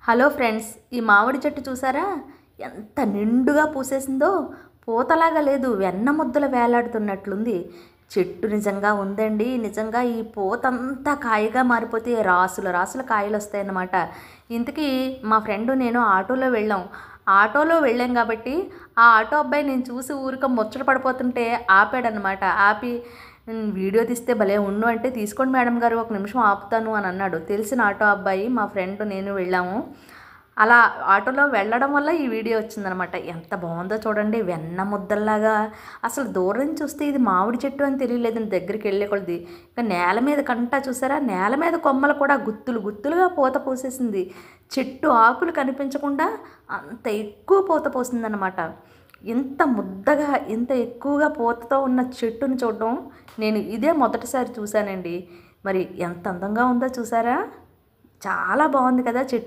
Hello friends, ఈ మామిడి చెట్టు చూసారా? ఎంత నిండుగా పూసేసిందో. పూతలాగా లేదు, వెన్న ముద్దలు వేలాడుతున్నట్లుంది. చెట్టు నిజంగా ఉందండి. నిజంగా ఈ పూతంతా కాయగా మారిపోతే రాసుల రాసుల కాయలు వస్తాయన్నమాట. ఇంతకీ మా ఫ్రెండు నేను ఆటోలో వెళ్ళాం కాబట్టి ఆ ఆటో అబ్బాయి నేను చూసి ఊరిక ముచ్చట పడిపోతుంటే ఆపాడనమాట. ఆపి వీడియో తీస్తే భలే ఉండు అంటే, తీసుకోండి మేడం గారు, ఒక నిమిషం ఆపుతాను అని అన్నాడు. తెలిసిన ఆటో అబ్బాయి, మా ఫ్రెండ్ నేను వెళ్ళాము. అలా ఆటోలో వెళ్ళడం వల్ల ఈ వీడియో వచ్చిందనమాట. ఎంత బాగుందో చూడండి, వెన్న ముద్దల్లాగా. అసలు దూరం నుంచి చూస్తే ఇది మామిడి చెట్టు అని తెలియలేదు, దగ్గరికి వెళ్ళే కొలది. ఇంకా నేల మీద కంటా చూసారా, నేల మీద కొమ్మలు కూడా గుత్తులు గుత్తులుగా పూత పూసేసింది. చెట్టు ఆకులు కనిపించకుండా అంత ఎక్కువ పూత పోసిందనమాట. ఇంత ముద్దగా ఇంత ఎక్కువగా పూతతో ఉన్న చెట్టుని చూడడం నేను ఇదే మొదటిసారి చూశానండి. మరి ఎంత అందంగా ఉందో చూసారా? చాలా బాగుంది కదా చెట్టు.